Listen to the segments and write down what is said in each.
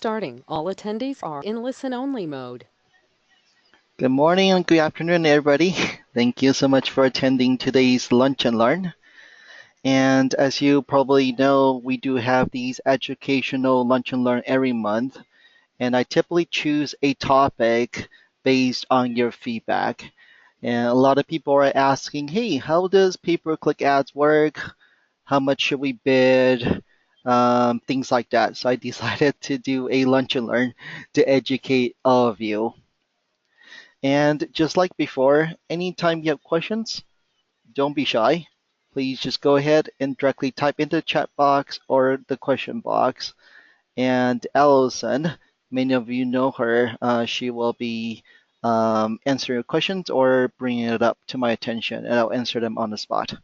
Starting. All attendees are in listen-only mode. Good morning and good afternoon, everybody. Thank you so much for attending today's Lunch and Learn. And as you probably know, we do have these educational Lunch and Learn every month. And I typically choose a topic based on your feedback. And a lot of people are asking, hey, how does pay-per-click ads work? How much should we bid? Things like that. So I decided to do a Lunch and Learn to educate all of you. And just like before, anytime you have questions, don't be shy. Please just go ahead and directly type into the chat box or the question box. And Allison, many of you know her, she will be answering your questions or bringing it up to my attention, and I'll answer them on the spot.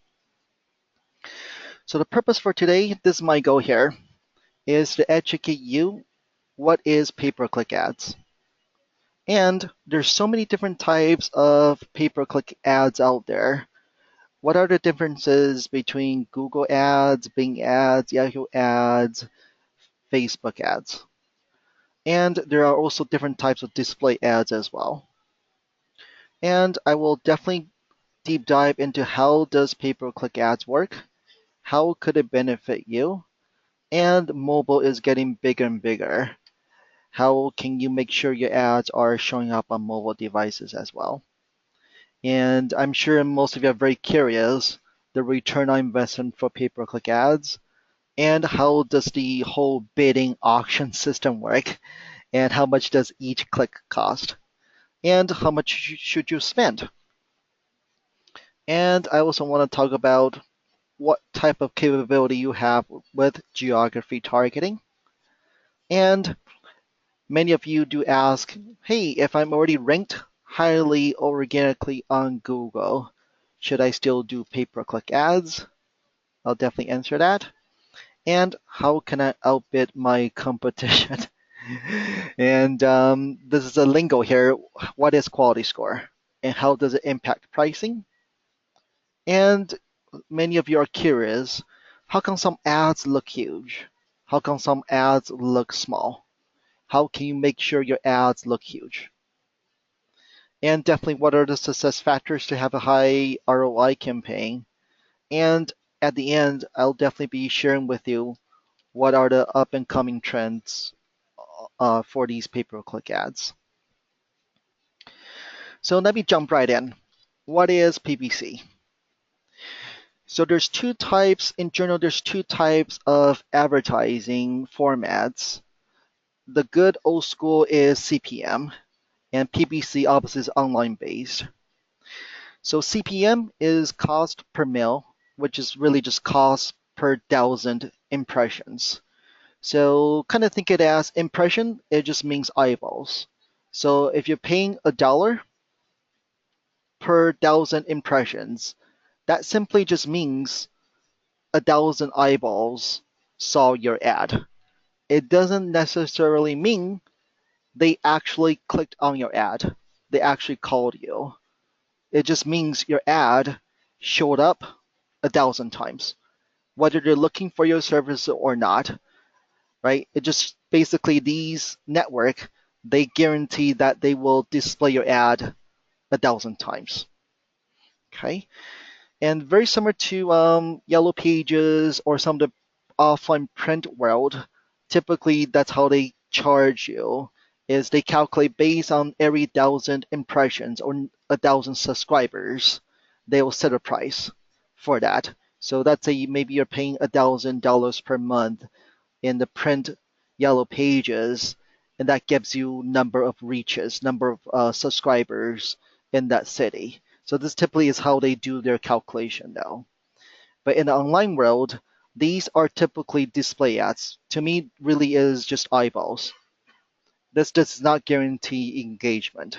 So the purpose for today, this is my goal here, is to educate you what is pay-per-click ads. And there's so many different types of pay-per-click ads out there. What are the differences between Google ads, Bing ads, Yahoo ads, Facebook ads? And there are also different types of display ads as well. And I will definitely deep dive into how does pay-per-click ads work, how could it benefit you, and mobile is getting bigger and bigger. How can you make sure your ads are showing up on mobile devices as well? And I'm sure most of you are very curious the return on investment for pay-per-click ads and how does the whole bidding auction system work and how much does each click cost and how much should you spend. And I also want to talk about what type of capability you have with geography targeting. And many of you do ask, hey, if I'm already ranked highly organically on Google, should I still do pay-per-click ads? I'll definitely answer that. And how can I outbid my competition? And this is a lingo here. What is quality score? And how does it impact pricing? And many of you are curious, how come some ads look huge? How come some ads look small? How can you make sure your ads look huge? And definitely, what are the success factors to have a high ROI campaign? And at the end, I'll definitely be sharing with you what are the up and coming trends for these pay-per-click ads. So let me jump right in. What is PPC? So there's two types, in general, there's two types of advertising formats. The good old school is CPM, and PPC obviously is online based. So CPM is cost per mil, which is really just cost per thousand impressions. So kind of think it as impression, it just means eyeballs. So if you're paying $1 per thousand impressions, that simply just means 1,000 eyeballs saw your ad. It doesn't necessarily mean they actually clicked on your ad. They actually called you. It just means your ad showed up 1,000 times, whether they're looking for your service or not, right? It just basically these network, they guarantee that they will display your ad 1,000 times. Okay. And very similar to Yellow Pages or some of the offline print world, typically that's how they charge you, is they calculate based on every 1,000 impressions or 1,000 subscribers, they will set a price for that. So that's a maybe you're paying $1,000 per month in the print Yellow Pages, and that gives you number of reaches, number of subscribers in that city. So this typically is how they do their calculation now. But in the online world, these are typically display ads. To me, really is just eyeballs. This does not guarantee engagement.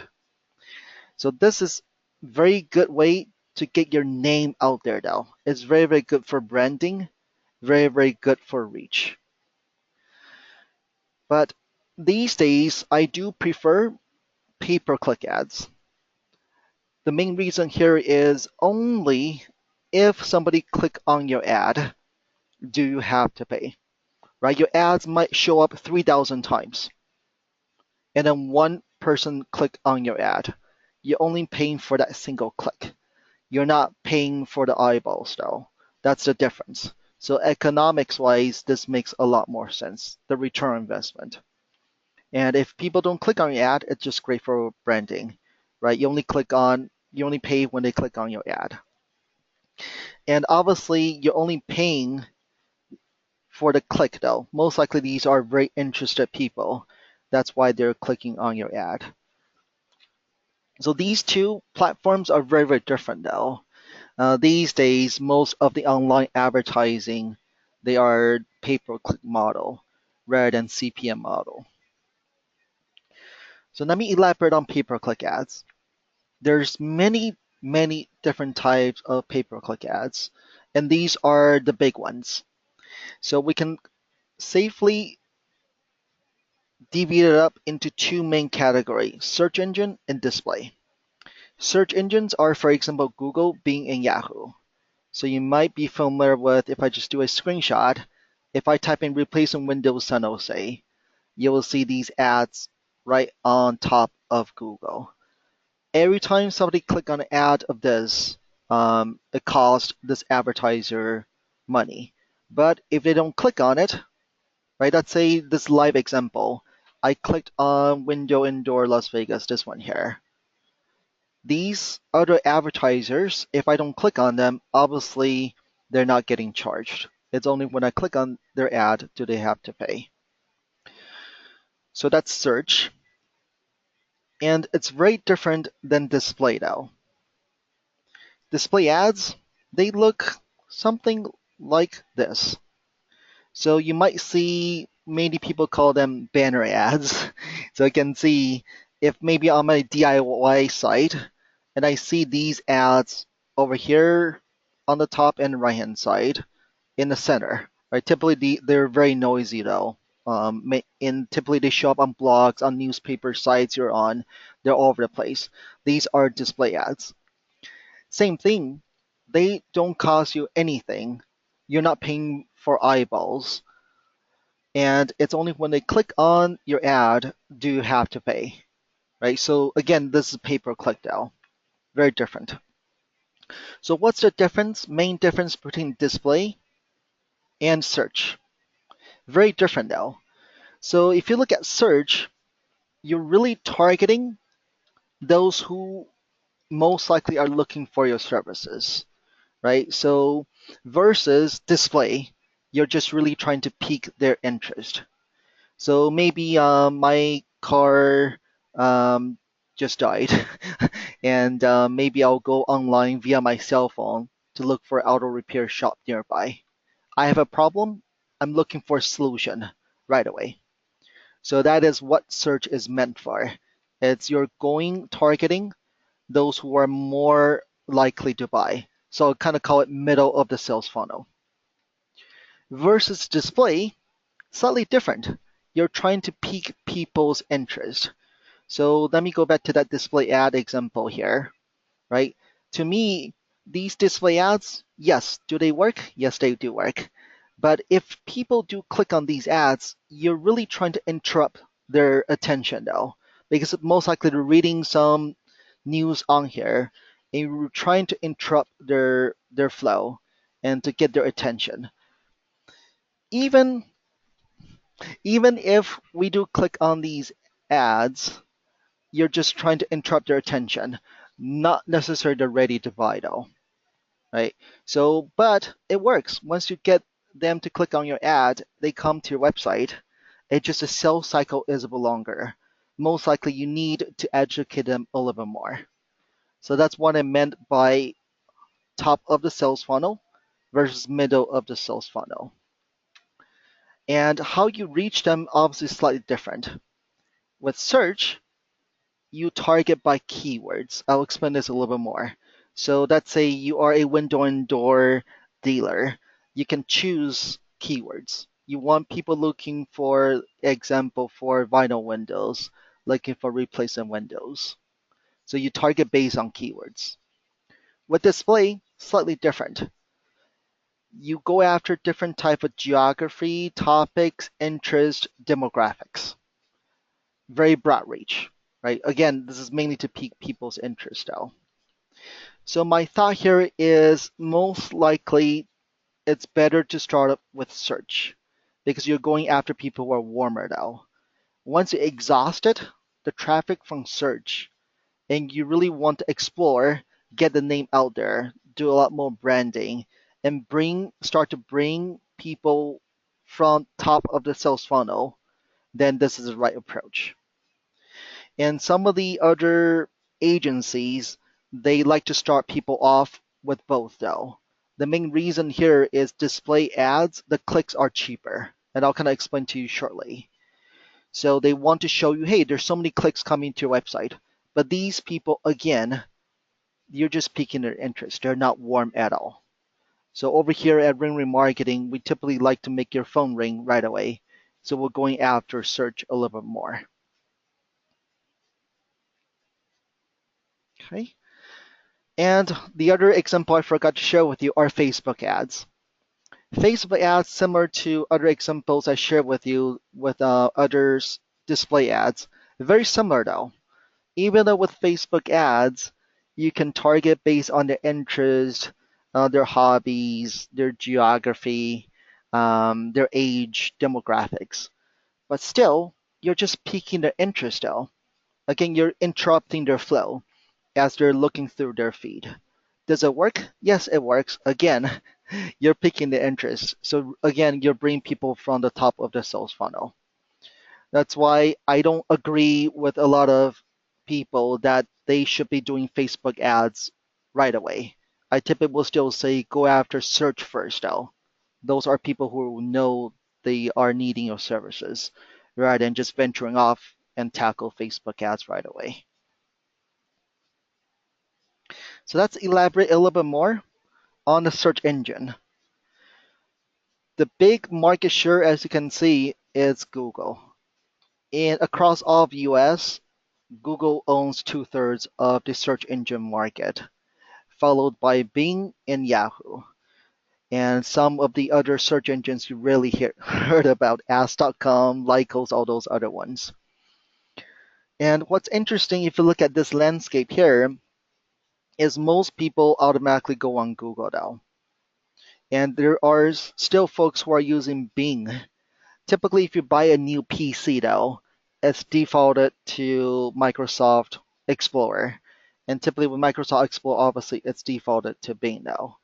So this is very good way to get your name out there now. It's very, very good for branding, very, very good for reach. But these days, I do prefer pay-per-click ads. The main reason here is only if somebody click on your ad do you have to pay, right? Your ads might show up 3,000 times, and then one person click on your ad. You're only paying for that single click. You're not paying for the eyeballs though. That's the difference. So economics wise, this makes a lot more sense, the return on investment. And if people don't click on your ad, it's just great for branding, right? You only pay when they click on your ad. And obviously, you're only paying for the click though. Most likely, these are very interested people. That's why they're clicking on your ad. So these two platforms are very, very different though. These days, most of the online advertising, they are pay-per-click model rather than CPM model. So let me elaborate on pay-per-click ads. There's many, many different types of pay-per-click ads, and these are the big ones. So we can safely divvy it up into two main categories, search engine and display. Search engines are, for example, Google, Bing, and Yahoo. So you might be familiar with, if I just do a screenshot, if I type in replacing Windows San Jose, you will see these ads right on top of Google. Every time somebody click on an ad of this, it costs this advertiser money. But if they don't click on it, right, let's say this live example, I clicked on window indoor Las Vegas, this one here. These other advertisers, if I don't click on them, obviously they're not getting charged. It's only when I click on their ad do they have to pay. So that's search. And it's very different than display now. Display ads, they look something like this. So you might see many people call them banner ads. So I can see if maybe on my DIY site and I see these ads over here on the top and right hand side in the center. Right? Typically they're very noisy though. Typically they show up on blogs, on newspaper sites you're on. They're all over the place. These are display ads. Same thing. They don't cost you anything. You're not paying for eyeballs. And it's only when they click on your ad do you have to pay. Right? So again, this is pay per click now. Very different. So what's the difference? Main difference between display and search. Very different now. So if you look at search, you're really targeting those who most likely are looking for your services, right? So versus display, you're just really trying to pique their interest. So maybe my car um, just died, and maybe I'll go online via my cell phone to look for auto repair shop nearby. I have a problem. I'm looking for a solution right away. So that is what search is meant for. It's you're going targeting those who are more likely to buy. So I kind of call it middle of the sales funnel. Versus display, slightly different. You're trying to pique people's interest. So let me go back to that display ad example here, right? To me, these display ads, yes, do they work? Yes, they do work. But if people do click on these ads, you're really trying to interrupt their attention though, because most likely they're reading some news on here and you're trying to interrupt their flow and to get their attention. Even even if we do click on these ads, you're just trying to interrupt their attention, not necessarily they're ready to buy though, right? So, but it works. Once you get them to click on your ad, they come to your website. It's just the sales cycle is a bit longer. Most likely you need to educate them a little bit more. So that's what I meant by top of the sales funnel versus middle of the sales funnel. And how you reach them obviously is slightly different. With search, you target by keywords. I'll explain this a little bit more. So let's say you are a window and door dealer. You can choose keywords. You want people looking for example for vinyl windows, looking for replacement windows. So you target based on keywords. With display, slightly different. You go after different type of geography, topics, interest, demographics. Very broad reach, right? Again, this is mainly to pique people's interest though. So my thought here is most likely it's better to start up with search because you're going after people who are warmer though. Once you exhausted the traffic from search and you really want to explore, get the name out there, do a lot more branding, and start to bring people from top of the sales funnel, then this is the right approach. And some of the other agencies, they like to start people off with both though. The main reason here is display ads, the clicks are cheaper. And I'll kind of explain to you shortly. So they want to show you, hey, there's so many clicks coming to your website. But these people, again, you're just piquing their interest. They're not warm at all. So over here at Ring Remarketing, we typically like to make your phone ring right away. So we're going after search a little bit more. Okay. And the other example I forgot to share with you are Facebook ads. Facebook ads, similar to other examples I shared with you with others display ads, very similar though. Even though with Facebook ads, you can target based on their interest, their hobbies, their geography, their age, demographics. But still, you're just piquing their interest though. Again, you're interrupting their flow as they're looking through their feed. Does it work? Yes, it works. Again, you're picking the interest. So again, you're bringing people from the top of the sales funnel. That's why I don't agree with a lot of people that they should be doing Facebook ads right away. I typically will still say go after search first, though. Those are people who know they are needing your services rather than just venturing off and tackle Facebook ads right away. So let's elaborate a little bit more on the search engine. The big market share, as you can see, is Google. And across all of US, Google owns two-thirds of the search engine market, followed by Bing and Yahoo. And some of the other search engines you really heard about, Ask.com, Lycos, all those other ones. And what's interesting, if you look at this landscape here, is most people automatically go on Google now. And there are still folks who are using Bing. Typically, if you buy a new PC, though, it's defaulted to Microsoft Explorer. And typically with Microsoft Explorer, obviously, it's defaulted to Bing now.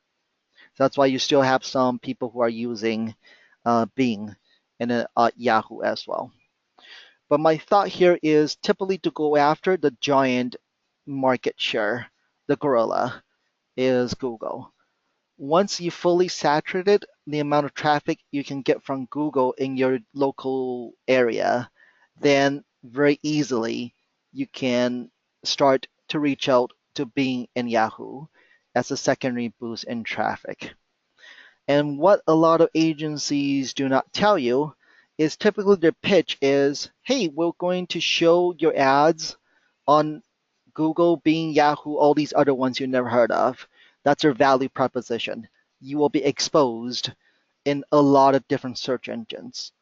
So that's why you still have some people who are using Bing and Yahoo as well. But my thought here is typically to go after the giant market share, the gorilla, is Google. Once you fully saturated the amount of traffic you can get from Google in your local area, then very easily you can start to reach out to Bing and Yahoo as a secondary boost in traffic. And what a lot of agencies do not tell you is typically their pitch is, hey, we're going to show your ads on Google, Bing, Yahoo, all these other ones you never heard of. That's their value proposition. You will be exposed in a lot of different search engines.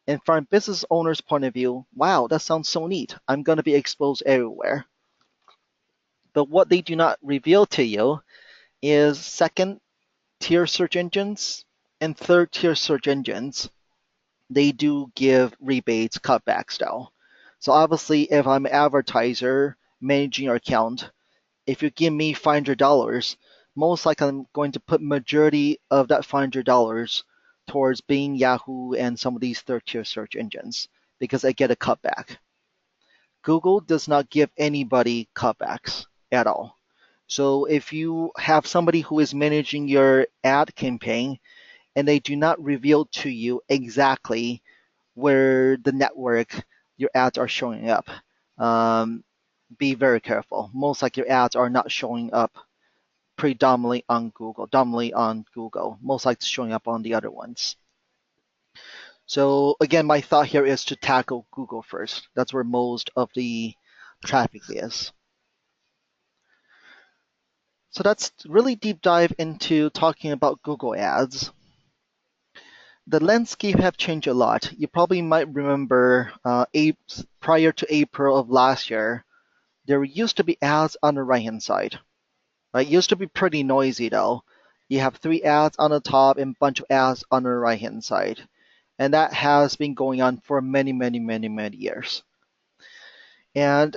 And from a business owner's point of view, wow, that sounds so neat. I'm going to be exposed everywhere. But what they do not reveal to you is second tier search engines and third tier search engines, they do give rebates, cutbacks though. So obviously, if I'm an advertiser managing your account, if you give me $500, most likely I'm going to put majority of that $500 towards Bing, Yahoo, and some of these third tier search engines because I get a cutback. Google does not give anybody cutbacks at all. So if you have somebody who is managing your ad campaign and they do not reveal to you exactly where the network your ads are showing up, um, be very careful. Most like your ads are not showing up predominantly on Google, dominantly on Google, most likely showing up on the other ones. So again, my thought here is to tackle Google first. That's where most of the traffic is. So that's really deep dive into talking about Google ads. the landscape have changed a lot. You probably might remember prior to April of last year, there used to be ads on the right-hand side. Right? It used to be pretty noisy though. You have three ads on the top and a bunch of ads on the right-hand side. And that has been going on for many, many, many, many years. And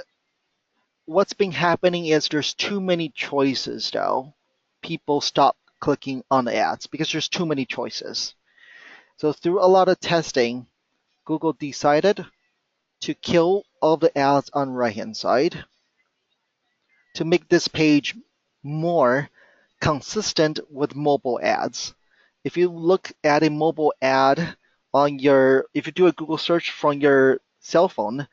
what's been happening is there's too many choices now. People stop clicking on the ads because there's too many choices. So through a lot of testing, Google decided to kill all the ads on right hand side to make this page more consistent with mobile ads. If you look at a mobile ad if you do a Google search from your cell phone,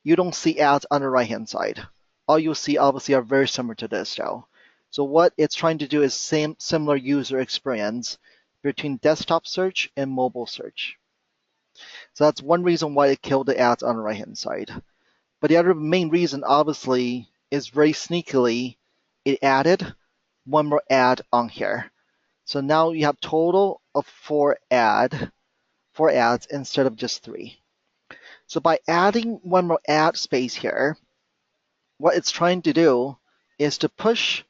you don't see ads on the right hand side. All you see obviously are very similar to this though. So what it's trying to do is similar user experience between desktop search and mobile search. So that's one reason why it killed the ads on the right hand side. But the other main reason obviously is very sneakily it added one more ad on here. So now you have total of four ads instead of just three. So by adding one more ad space here, what it's trying to do is to push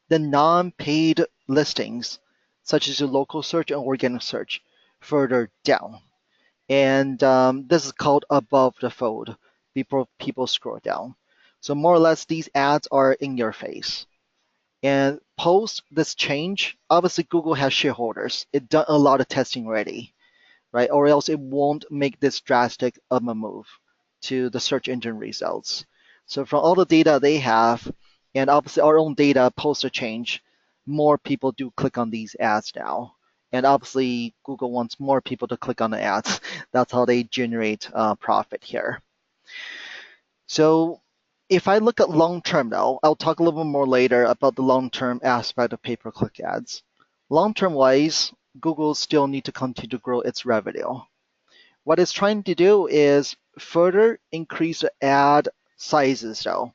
the non-paid listings, such as your local search and organic search, further down. And this is called above the fold. People scroll down. So more or less, these ads are in your face. And post this change, obviously Google has shareholders. It done a lot of testing already, right? Or else it won't make this drastic of a move to the search engine results. So from all the data they have, and obviously our own data post a change, more people do click on these ads now. And obviously Google wants more people to click on the ads. That's how they generate profit here. So if I look at long term now, I'll talk a little bit more later about the long term aspect of pay-per-click ads. Long term wise, Google still need to continue to grow its revenue. What it's trying to do is further increase the ad sizes though.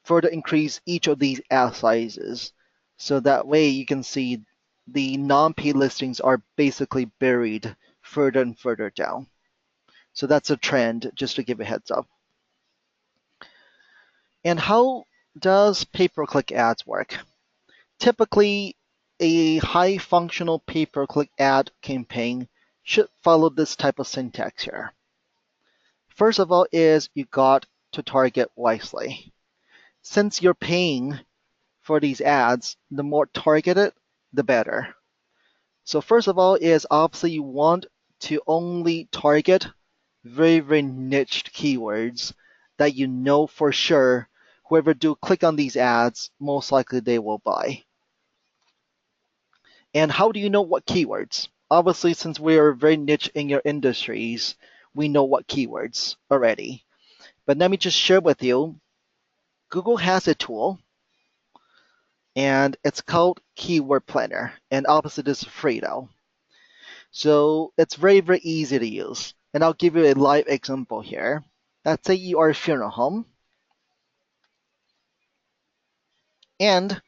Further increase each of these ad sizes. So that way you can see the non-paid listings are basically buried further and further down. So that's a trend, just to give a heads up. And how does pay-per-click ads work? Typically, a high functional pay-per-click ad campaign should follow this type of syntax here. First of all is you got to target wisely. Since you're paying for these ads, the more targeted, the better. So first of all is obviously you want to only target very, very niched keywords that you know for sure whoever do click on these ads, most likely they will buy. And how do you know what keywords? Obviously, since we are very niche in your industries, we know what keywords already. But let me just share with you, Google has a tool and it's called Keyword Planner. And obviously this is free though. So it's very, very easy to use. And I'll give you a live example here. Let's say you are a funeral home and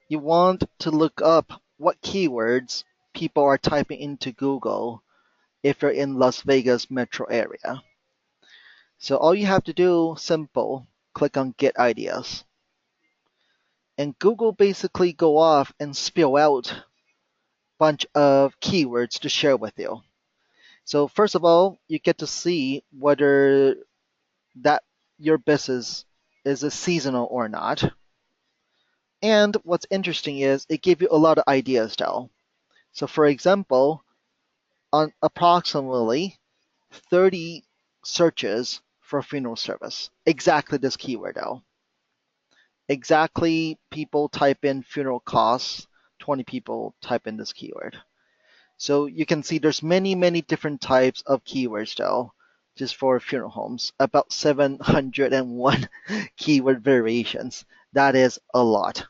you want to look up what keywords people are typing into Google if you're in Las Vegas metro area. So all you have to do, simple, click on Get Ideas. And Google basically go off and spill out a bunch of keywords to share with you. So first of all, you get to see whether that your business is a seasonal or not. And what's interesting is it gives you a lot of ideas now. So for example, on approximately 30 searches for funeral service, exactly this keyword now. Exactly people type in funeral costs, 20 people type in this keyword. So you can see there's many, many different types of keywords though, just for funeral homes, about 701 keyword variations. That is a lot.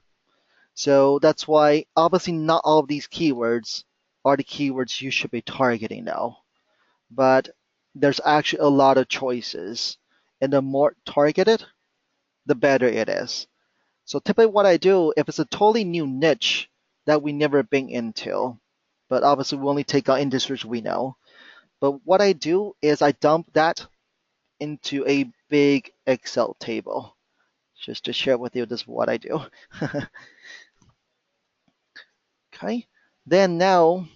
So that's why obviously not all of these keywords are the keywords you should be targeting now. But there's actually a lot of choices. And the more targeted, the better it is. So typically what I do, if it's a totally new niche that we never been into, but obviously we only take on industries we know. But what I do is I dump that into a big Excel table. Just to share with you, this is what I do. Okay. Then now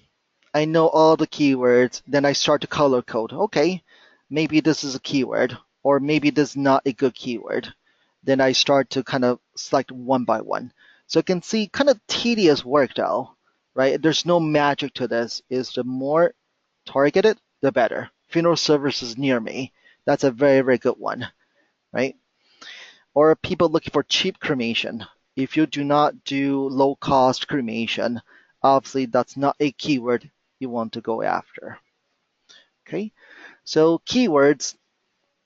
I know all the keywords. Then I start to color code. Okay, maybe this is a keyword, or maybe this is not a good keyword. Then I start to kind of select one by one. So you can see kind of tedious work though, right? There's no magic to this. Is the more targeted, the better. Funeral services near me. That's a very, very good one, right? Or people looking for cheap cremation. If you do not do low cost cremation, obviously that's not a keyword you want to go after. Okay, so keywords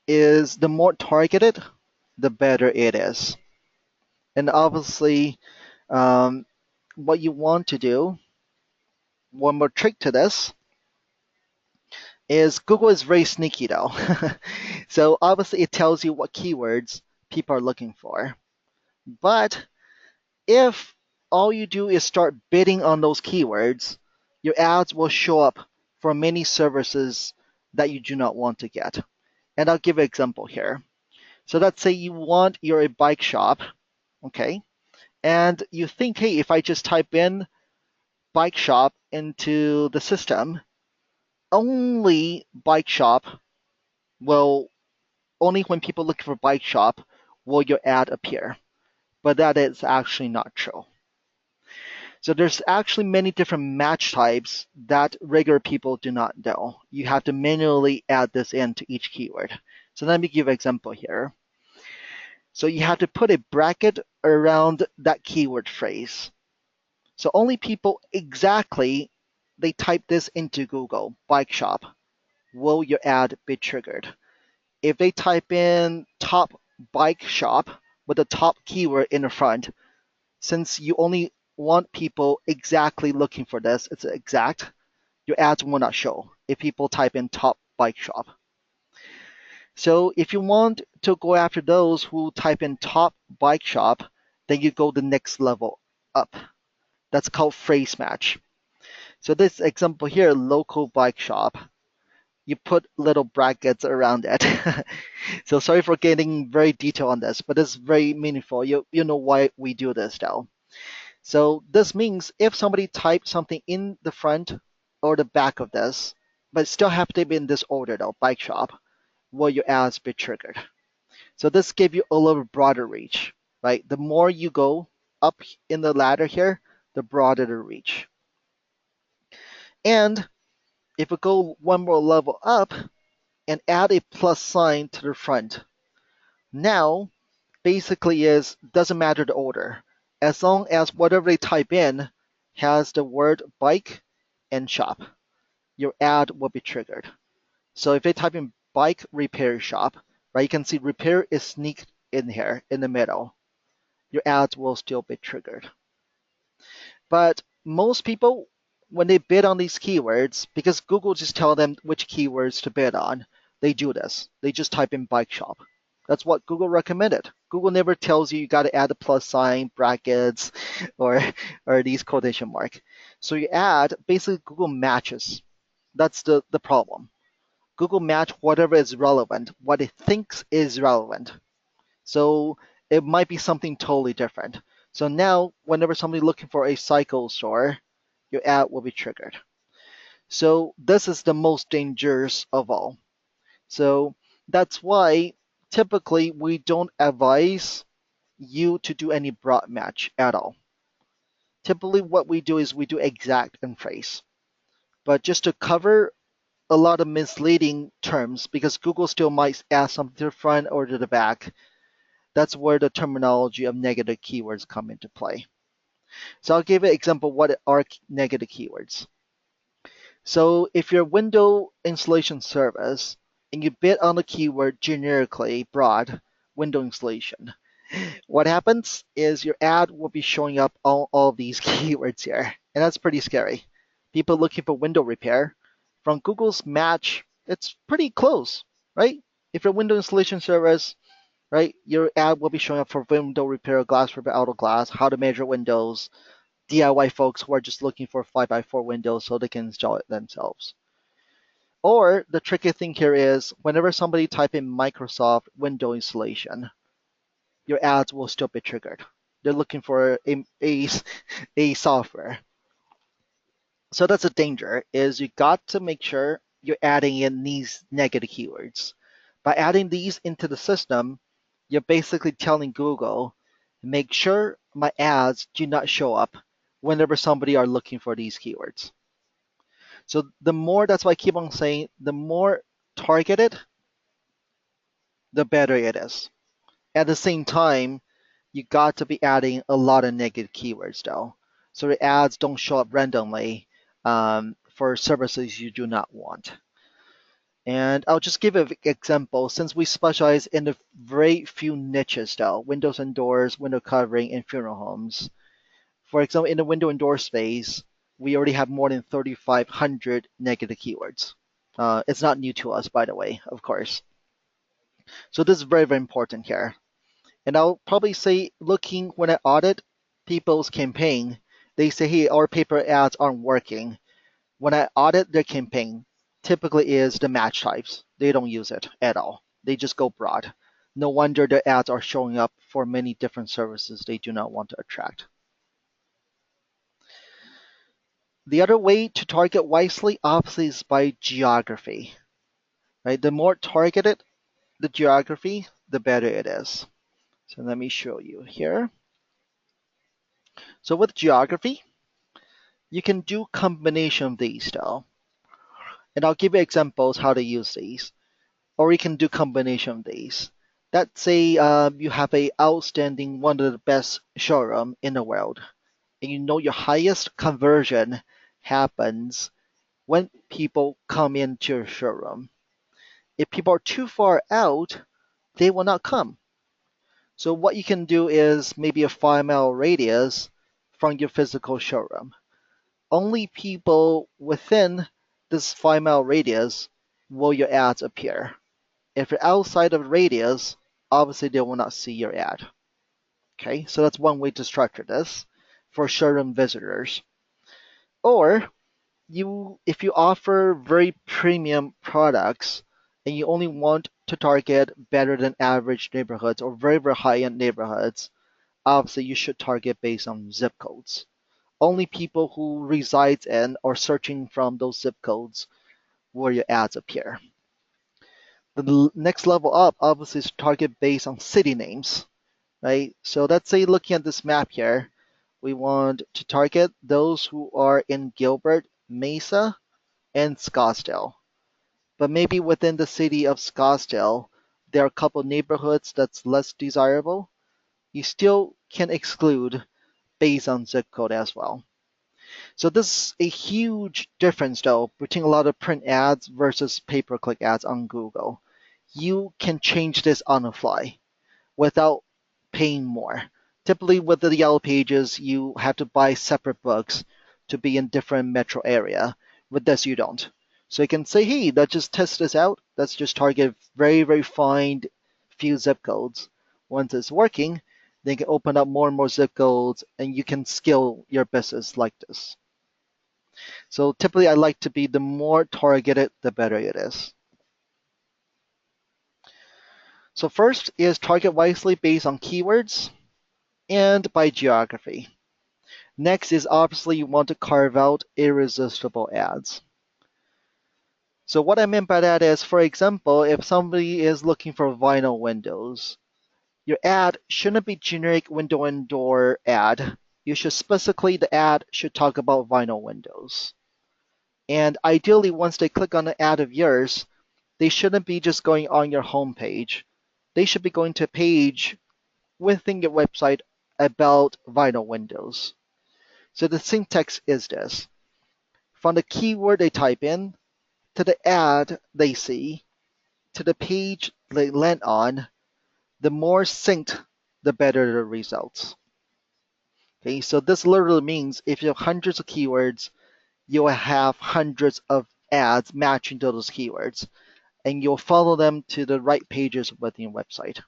is the more targeted, the better it is. And obviously, um, what you want to do, one more trick to this, is Google is very sneaky though. So obviously it tells you what keywords people are looking for. But if all you do is start bidding on those keywords, your ads will show up for many services that you do not want to get. And I'll give an example here. So let's say you're a bike shop, okay? And you think, hey, if I just type in bike shop into the system, only bike shop will, only when people look for bike shop will your ad appear. But that is actually not true. So there's actually many different match types that regular people do not know. You have to manually add this into each keyword. So let me give an example here. So you have to put a bracket around that keyword phrase. So only people exactly they type this into Google, bike shop, will your ad be triggered. If they type in top bike shop with the top keyword in the front, since you only want people exactly looking for this, it's exact, your ads will not show if people type in top bike shop. So if you want to go after those who type in top bike shop, then you go the next level up. That's called phrase match. So this example here, local bike shop, you put little brackets around it. So sorry for getting very detailed on this, but it's very meaningful. You know why we do this now. So this means if somebody types something in the front or the back of this, but still have to be in this order though, bike shop, will your ads be triggered? So this gives you a little broader reach, right? The more you go up in the ladder here, the broader the reach. And if we go one more level up and add a plus sign to the front, now basically is doesn't matter the order. As long as whatever they type in has the word bike and shop, your ad will be triggered. So if they type in bike repair shop, right, you can see repair is sneaked in here in the middle. Your ads will still be triggered. But most people, when they bid on these keywords, because Google just tell them which keywords to bid on, they do this. They just type in bike shop. That's what Google recommended. Google never tells you got to add a plus sign, brackets, or or these quotation mark. So you add basically Google matches. That's the problem. Google match whatever is relevant, what it thinks is relevant. So it might be something totally different. So now, whenever somebody looking for a cycle store, your ad will be triggered. So this is the most dangerous of all. So that's why typically we don't advise you to do any broad match at all. Typically what we do is we do exact and phrase. But just to cover a lot of misleading terms, because Google still might add something to the front or to the back, that's where the terminology of negative keywords come into play. So I'll give an example what are negative keywords. So if you're a window installation service and you bid on the keyword generically broad window installation, what happens is your ad will be showing up all of these keywords here. And that's pretty scary. People looking for window repair, from Google's match, it's pretty close, right? If you're a window installation service, right, your ad will be showing up for window repair, glass repair, auto glass, how to measure windows, DIY folks who are just looking for 5x4 windows so they can install it themselves. Or the tricky thing here is whenever somebody type in Microsoft window installation, your ads will still be triggered. They're looking for a software. So that's a danger is you got to make sure you're adding in these negative keywords. By adding these into the system, you're basically telling Google, make sure my ads do not show up whenever somebody are looking for these keywords. So the more, that's why I keep on saying, the more targeted, the better it is. At the same time, you got to be adding a lot of negative keywords though. So the ads don't show up randomly for services you do not want. And I'll just give an example since we specialize in the very few niches though, windows and doors, window covering, and funeral homes. For example, in the window and door space, we already have more than 3,500 negative keywords. It's not new to us, by the way, of course. So this is very, very important here. And I'll probably say, looking when I audit people's campaign, they say, hey, our paper ads aren't working. When I audit their campaign, typically is the match types. They don't use it at all. They just go broad. No wonder their ads are showing up for many different services they do not want to attract. The other way to target wisely, obviously, is by geography. Right? The more targeted the geography, the better it is. So let me show you here. So with geography, you can do combination of these though. And I'll give you examples how to use these. Or you can do combination of these. Let's say you have a outstanding one of the best showroom in the world, and you know your highest conversion happens when people come into your showroom. If people are too far out, they will not come. So what you can do is maybe a 5 mile radius from your physical showroom. Only people within this 5 mile radius will your ads appear. If you're outside of the radius, obviously they will not see your ad. Okay, so that's one way to structure this for showroom visitors. Or if you offer very premium products and you only want to target better than average neighborhoods or very, very high-end neighborhoods, obviously you should target based on zip codes. Only people who reside in or searching from those zip codes will your ads appear. The next level up obviously is target based on city names, right? So let's say looking at this map here, we want to target those who are in Gilbert, Mesa, and Scottsdale. But maybe within the city of Scottsdale, there are a couple neighborhoods that's less desirable. You still can exclude based on zip code as well. So this is a huge difference though between a lot of print ads versus pay-per-click ads on Google. You can change this on the fly without paying more. Typically with the Yellow Pages, you have to buy separate books to be in different metro area. With this, you don't. So you can say, hey, let's just test this out. Let's just target very, very fine few zip codes. Once it's working, then you can open up more and more zip codes and you can scale your business like this. So typically I like to be the more targeted, the better it is. So first is target wisely based on keywords and by geography. Next is obviously you want to carve out irresistible ads. So what I meant by that is, for example, if somebody is looking for vinyl windows, your ad shouldn't be generic window and door ad. You should specifically, the ad should talk about vinyl windows. And ideally, once they click on the ad of yours, they shouldn't be just going on your homepage. They should be going to a page within your website about vinyl windows. So the syntax is this. From the keyword they type in, to the ad they see, to the page they land on, the more synced, the better the results. Okay, so this literally means if you have hundreds of keywords, you'll have hundreds of ads matching to those keywords, and you'll follow them to the right pages within your website.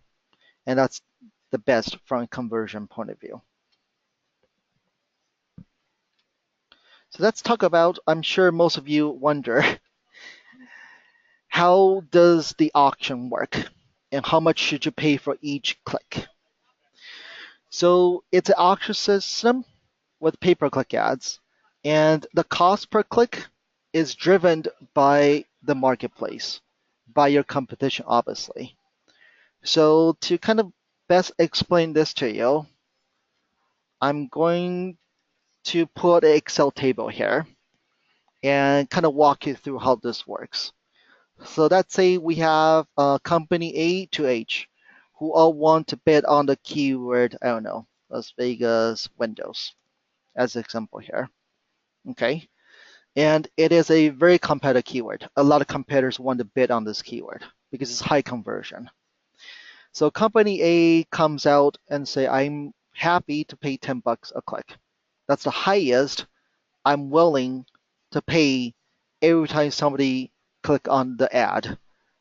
And that's the best from a conversion point of view. So let's talk about, I'm sure most of you wonder, how does the auction work and how much should you pay for each click? So it's an auction system with pay-per-click ads, and the cost per click is driven by the marketplace, by your competition, obviously. So to kind of best explain this to you, I'm going to put an Excel table here and kind of walk you through how this works. So let's say we have company A to H who all want to bid on the keyword, I don't know, Las Vegas windows, as an example here. Okay. And it is a very competitive keyword. A lot of competitors want to bid on this keyword because it's high conversion. So company A comes out and say, I'm happy to pay $10 a click. That's the highest I'm willing to pay every time somebody click on the ad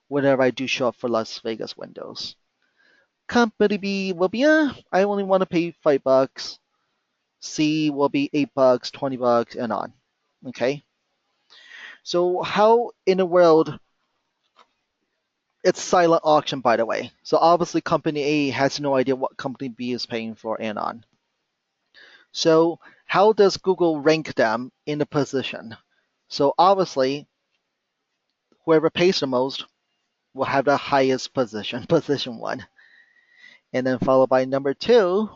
whenever I do show up for Las Vegas windows. Company B will be, I only want to pay $5. C will be $8, $20, and on. Okay. So how in the world, it's silent auction, by the way. So obviously company A has no idea what company B is paying for and on. So how does Google rank them in the position? So obviously whoever pays the most will have the highest position, position one. And then followed by number two,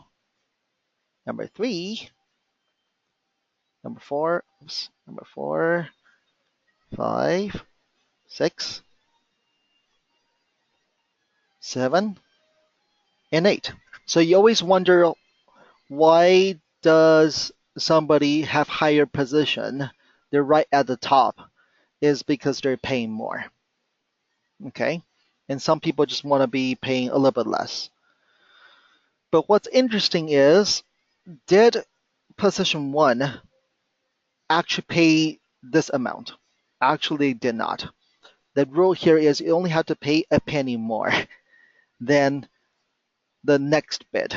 number three, number four, five, six, seven, and eight. So you always wonder, why does somebody have higher position? They're right at the top. Is because they're paying more. Okay. And some people just want to be paying a little bit less. But what's interesting is, did position one actually pay this amount? Actually, did not. The rule here is you only have to pay a penny more than the next bid.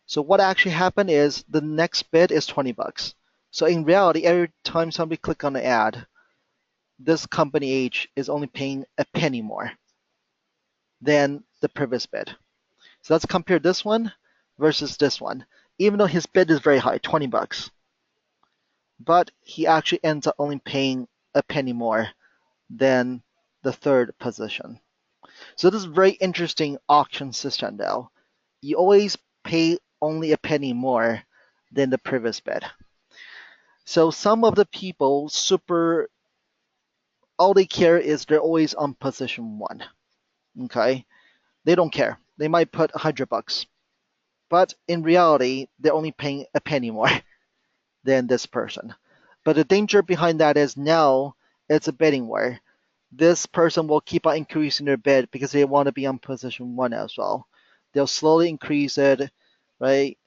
So what actually happened is the next bid is $20. So in reality, every time somebody click on the ad, this company H is only paying a penny more than the previous bid. So let's compare this one versus this one. Even though his bid is very high, $20, but he actually ends up only paying a penny more than the third position. So this is very interesting auction system though. You always pay only a penny more than the previous bid. So some of the people super, all they care is they're always on position one. Okay. They don't care. They might put $100, but in reality, they're only paying a penny more than this person. But the danger behind that is now it's a bidding war. This person will keep on increasing their bid because they want to be on position one as well. They'll slowly increase it, right?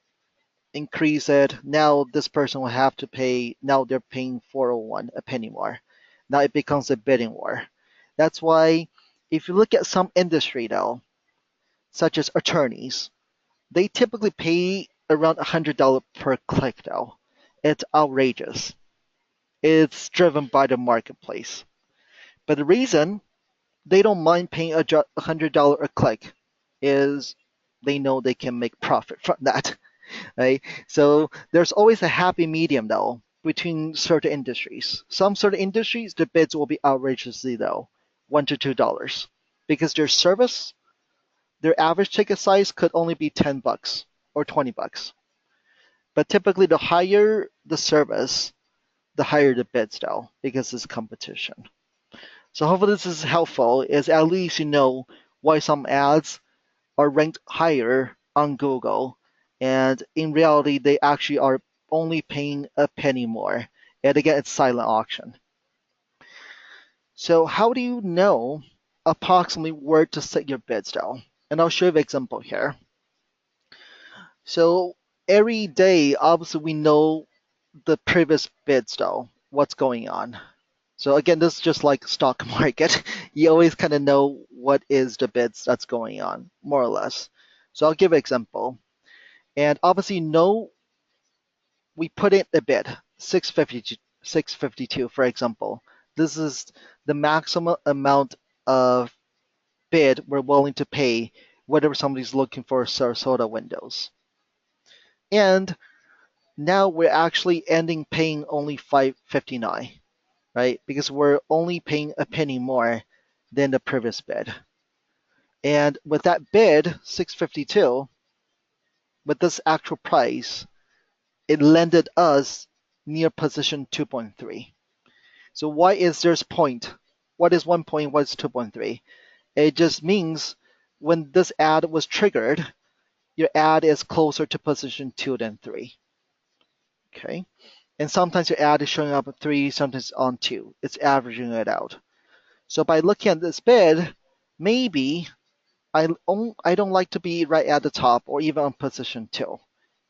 Increase it. Now this person will have to pay. Now they're paying 401, a penny more. Now it becomes a bidding war. That's why if you look at some industry though, such as attorneys, they typically pay around $100 per click though. It's outrageous. It's driven by the marketplace. But the reason they don't mind paying $100 a click is they know they can make profit from that, right? So there's always a happy medium though between certain industries. Some certain industries, the bids will be outrageously low, $1 to $2, because their service, their average ticket size could only be $10 or $20. But typically, the higher the service, the higher the bids though, because it's competition. So hopefully this is helpful, is at least you know why some ads are ranked higher on Google, and in reality they actually are only paying a penny more. And again, it's silent auction. So how do you know approximately where to set your bids though? And I'll show you an example here. So every day, obviously we know the previous bids though, what's going on. So again, this is just like stock market. You always kind of know what is the bids that's going on, more or less. So I'll give an example. And obviously, no, we put in a bid, 650 652, for example. This is the maximum amount of bid we're willing to pay whenever somebody's looking for Sarasota windows. And now we're actually ending paying only 559, right? Because we're only paying a penny more than the previous bid. And with that bid, 652, with this actual price, it landed us near position 2.3. So why is there's point? What is 1 point? What is 2.3? It just means when this ad was triggered, your ad is closer to position 2 than 3. Okay. And sometimes your ad is showing up at 3, sometimes on 2. It's averaging it out. So by looking at this bid, maybe I don't like to be right at the top or even on position 2.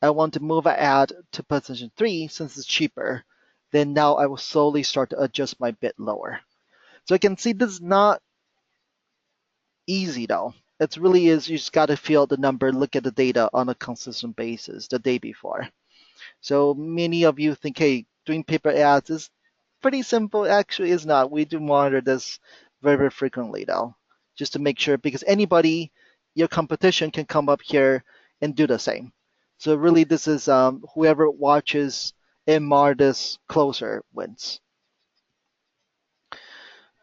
I want to move an ad to position 3 since it's cheaper. Then now I will slowly start to adjust my bid lower. So I can see this is not easy though. It really is, you just got to feel the number, look at the data on a consistent basis the day before. So many of you think, hey, doing paper ads is pretty simple. Actually, it's not. We do monitor this very, very frequently though, just to make sure, because anybody, your competition can come up here and do the same. So really, this is whoever watches and monitors closer wins.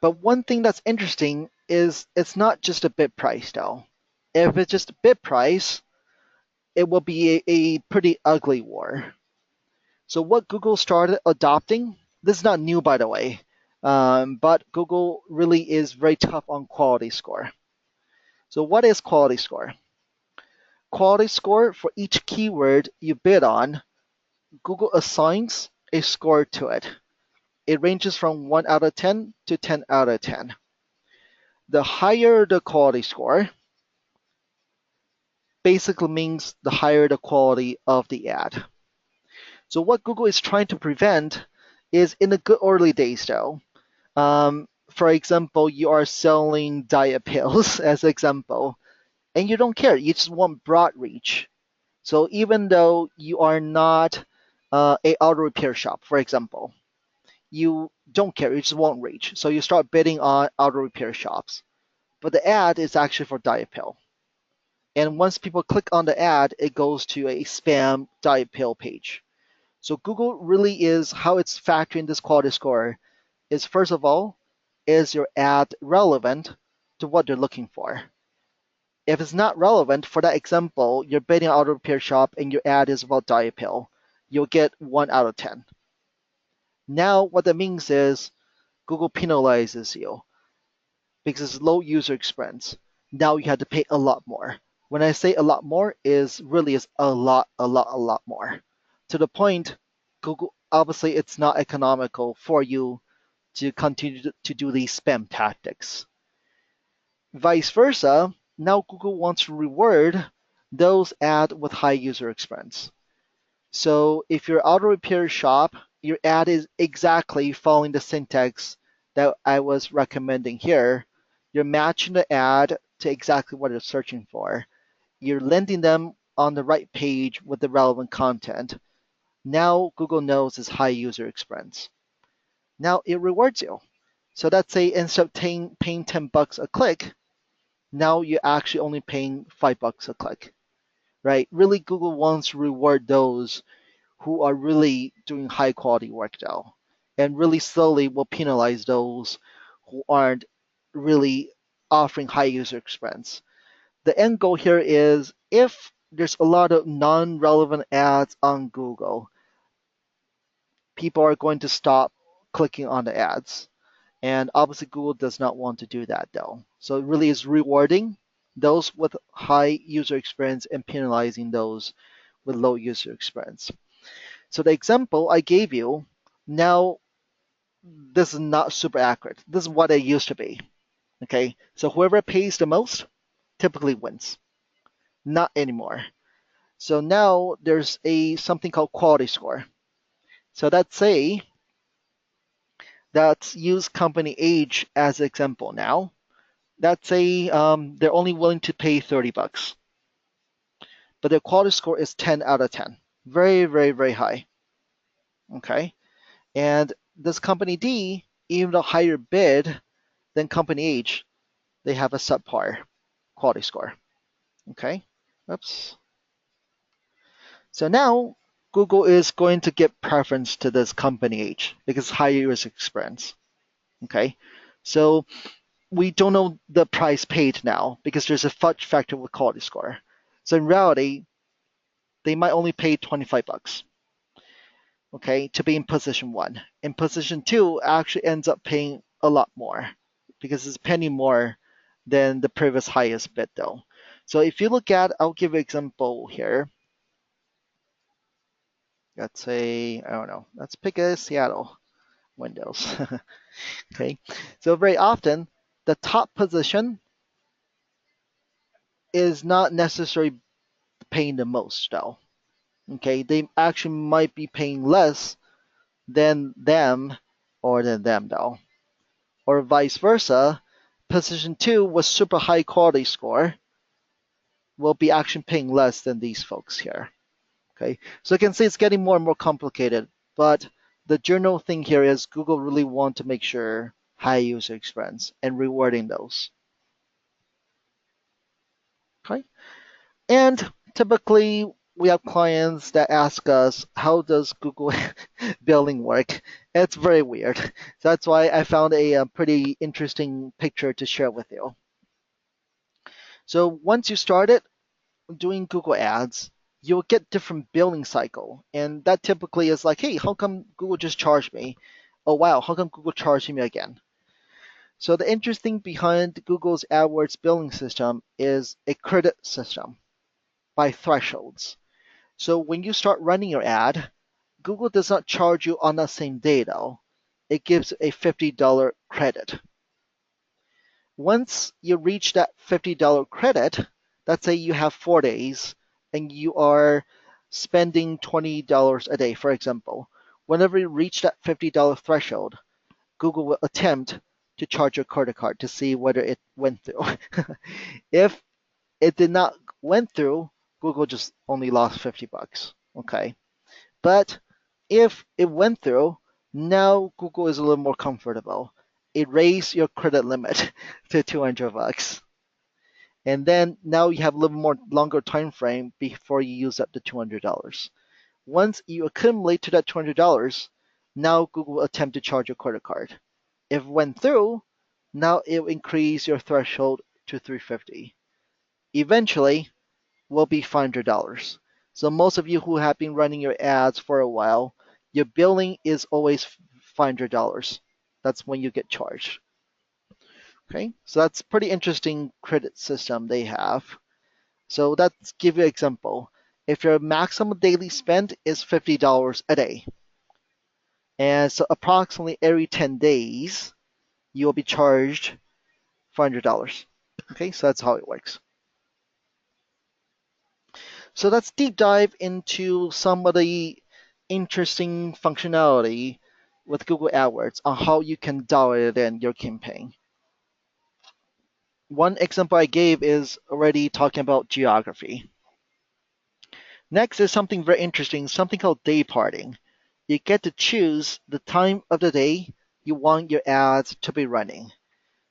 But one thing that's interesting is it's not just a bid price though. If it's just a bid price, it will be a pretty ugly war. So what Google started adopting, this is not new by the way, but Google really is very tough on quality score. So what is quality score? Quality score, for each keyword you bid on, Google assigns a score to it. It ranges from 1 out of 10 to 10 out of 10. The higher the quality score, basically means the higher the quality of the ad. So what Google is trying to prevent is, in the good early days though, for example, you are selling diet pills as an example, and you don't care. You just want broad reach. So even though you are not a auto repair shop, for example, you don't care. You just want reach. So you start bidding on auto repair shops. But the ad is actually for diet pill. And once people click on the ad, it goes to a spam diet pill page. So Google really is how it's factoring this quality score is, first of all, is your ad relevant to what they're looking for? If it's not relevant, for that example, you're bidding on auto repair shop and your ad is about diet pill, you'll get 1 out of 10. Now what that means is Google penalizes you because it's low user experience. Now you have to pay a lot more. When I say a lot more, is really is a lot more. To the point, Google, obviously it's not economical for you to continue to do these spam tactics. Vice versa, now Google wants to reward those ads with high user experience. So if you're auto repair shop, your ad is exactly following the syntax that I was recommending here. You're matching the ad to exactly what you're searching for. You're landing them on the right page with the relevant content. Now Google knows it's high user experience. Now it rewards you. So let's say instead of paying $10 a click, now you're actually only paying $5 a click, right? Really, Google wants to reward those who are really doing high quality work though, and really slowly will penalize those who aren't really offering high user experience. The end goal here is, if there's a lot of non-relevant ads on Google, people are going to stop clicking on the ads. And obviously, Google does not want to do that though. So it really is rewarding those with high user experience and penalizing those with low user experience. So the example I gave you, now this is not super accurate. This is what it used to be. Okay, so whoever pays the most typically wins. Not anymore. So now there's a something called quality score. So let's use company age as an example now. Let's say they're only willing to pay $30, but their quality score is 10 out of 10. Very, very, very high. Okay. And this company D, even a higher bid than company H, they have a subpar quality score. Okay. Oops. So now Google is going to give preference to this company H because higher user experience. Okay. So we don't know the price paid now because there's a fudge factor with quality score. So in reality, they might only pay $25, okay, to be in position one. In position two, actually ends up paying a lot more because it's a penny more than the previous highest bid though. So if you look at, I'll give you an example here. Let's say, I don't know, let's pick a Seattle Windows. Okay, so very often the top position is not necessarily paying the most though. Okay, they actually might be paying less than them or than them though. Or vice versa, position two with super high quality score will be actually paying less than these folks here. Okay, so you can see it's getting more and more complicated, but the general thing here is Google really want to make sure high user experience and rewarding those. Okay, and typically we have clients that ask us, how does Google billing work? It's very weird. So that's why I found a pretty interesting picture to share with you. So once you started doing Google Ads, you'll get different billing cycle. And that typically is like, hey, how come Google just charged me? Oh, wow, how come Google charging me again? So the interesting behind Google's AdWords billing system is a credit system by thresholds. So when you start running your ad, Google does not charge you on the same day though. It gives a $50 credit. Once you reach that $50 credit, let's say you have 4 days and you are spending $20 a day, for example. Whenever you reach that $50 threshold, Google will attempt to charge your credit card to see whether it went through. If it did not went through, Google just only lost $50. Okay. But if it went through, now Google is a little more comfortable. It raised your credit limit to $200. And then now you have a little more longer time frame before you use up the $200. Once you accumulate to that $200, now Google will attempt to charge your credit card. If it went through, now it will increase your threshold to $350. Eventually, will be $500. So most of you who have been running your ads for a while, your billing is always $500. That's when you get charged. Okay, so that's pretty interesting credit system they have. So let's give you an example. If your maximum daily spend is $50 a day, and so approximately every 10 days, you'll be charged $500. Okay, so that's how it works. So let's deep dive into some of the interesting functionality with Google AdWords on how you can dial it in your campaign. One example I gave is already talking about geography. Next is something very interesting, something called day parting. You get to choose the time of the day you want your ads to be running.